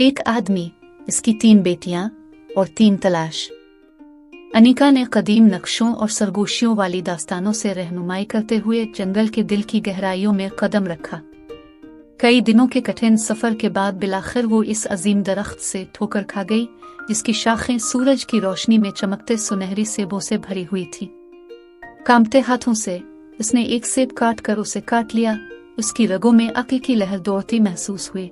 एक आदमी, इसकी 3 बेटियां और 3 तलाश। अनिका ने कदीम नक्शों और सरगोशियों वाली दास्तानों से रहनुमाई करते हुए जंगल के दिल की गहराइयों में कदम रखा। कई दिनों के कठिन सफर के बाद बिलाखिर वो इस अजीम दरख्त से ठोकर खा गई, जिसकी शाखें सूरज की रोशनी में चमकते सुनहरी सेबों से भरी हुई थी। कांपते हाथों से उसने एक सेब काट कर उसे काट लिया। उसकी रगों में अक्ल की लहर दौड़ती महसूस हुई।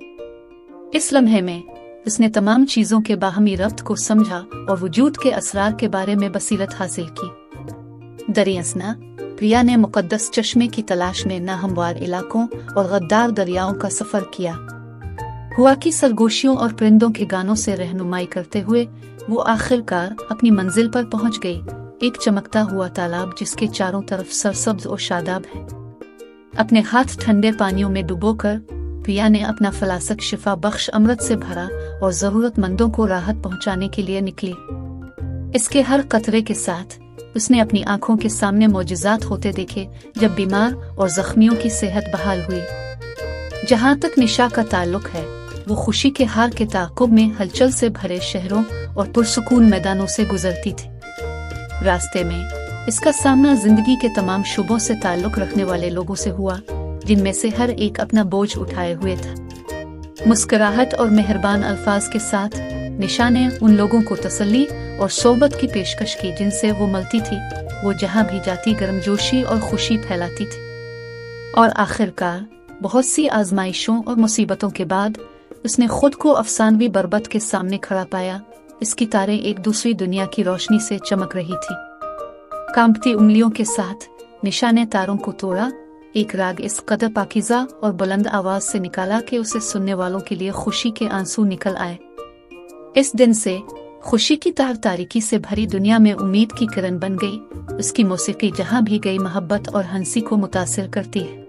इस लम्हे में उसने तमाम चीजों के बाहमी रब्त को समझा और वजूद के असरार के बारे में बसीरत हासिल की। दरियासना प्रिया ने मुकद्दस चश्मे की तलाश में नाहमवार इलाकों और गद्दार दरियाओं का सफर किया। हुआ की सरगोशियों और परिंदों के गानों से रहनुमाई करते हुए वो आखिरकार अपनी मंजिल पर पहुंच गई, एक चमकता हुआ तालाब जिसके चारों तरफ सरसब्ज और शादाब है। अपने हाथ ठंडे पानियों में डुबोकर प्रिया ने अपना फलासक शिफा बख्श अमृत से भरा और जरूरतमंदों को राहत पहुंचाने के लिए निकली। इसके हर कतरे के साथ उसने अपनी आंखों के सामने मौजिज़ात होते देखे, जब बीमार और जख्मियों की सेहत बहाल हुई। जहां तक निशा का ताल्लुक है, वो खुशी के हार के ताक़ुब में हलचल से भरे शहरों और पुरसुकून मैदानों से गुजरती थी। रास्ते में इसका सामना जिंदगी के तमाम शुबों से ताल्लुक रखने वाले लोगों से हुआ, जिनमें से हर एक अपना बोझ उठाए हुए था। मुस्कुराहट और मेहरबान अल्फाज के साथ निशा ने उन लोगों को तसल्ली और सोबत की पेशकश की जिनसे वो मलती थी। वो जहां भी जाती गर्मजोशी और खुशी फैलाती थी। और आखिरकार बहुत सी आजमाइशों और मुसीबतों के बाद उसने खुद को अफसानवी बरबत के सामने खड़ा पाया। इसकी तारें एक दूसरी दुनिया की रोशनी से चमक रही थी। कांपती उंगलियों के साथ निशा ने तारों को तोड़ा, एक राग इस कदर पाकीज़ा और बुलंद आवाज से निकाला कि उसे सुनने वालों के लिए खुशी के आंसू निकल आए। इस दिन से खुशी की तार तारीकी से भरी दुनिया में उम्मीद की किरण बन गई। उसकी मौसीकी जहां भी गई मोहब्बत और हंसी को मुतासिर करती है।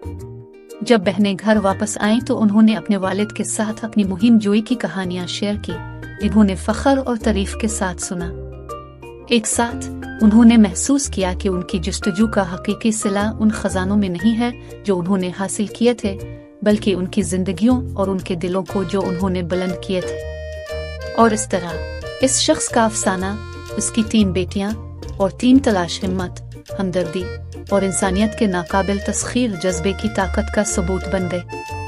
जब बहनें घर वापस आईं तो उन्होंने अपने वालिद के साथ अपनी मुहिम जोई की कहानियां शेयर की, जिन्होंने फख्र और तारीफ के साथ सुना। एक साथ उन्होंने महसूस किया कि उनकी जुस्तजू का हकीकी सिला उन खजानों में नहीं है जो उन्होंने हासिल किए थे, बल्कि उनकी जिंदगियों और उनके दिलों को जो उन्होंने बुलंद किए थे। और इस तरह इस शख्स का अफसाना उसकी 3 बेटियां और 3 तलाश हिम्मत, हमदर्दी और इंसानियत के नाकाबिल तस्खीर जज्बे की ताकत का सबूत बन गए।